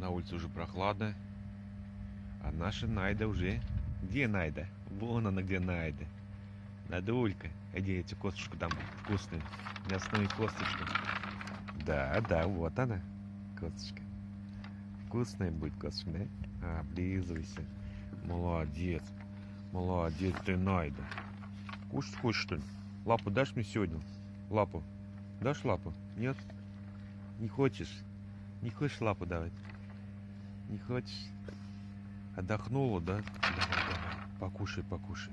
На улице уже прохладно. А наша Найда уже... Где Найда? Вон она где Найда. Надулька. Иди эти косточку там вкусную. Мясную косточку. Да, да, вот она. Косточка. Вкусная будет косточка, да? Облизывайся. Молодец. Молодец ты, Найда. Кушать хочешь, что ли? Лапу дашь мне сегодня? Лапу. Дашь лапу? Нет? Не хочешь? Не хочешь лапу давать? Не хочешь? Отдохнула, да? Давай, давай. Покушай, покушай.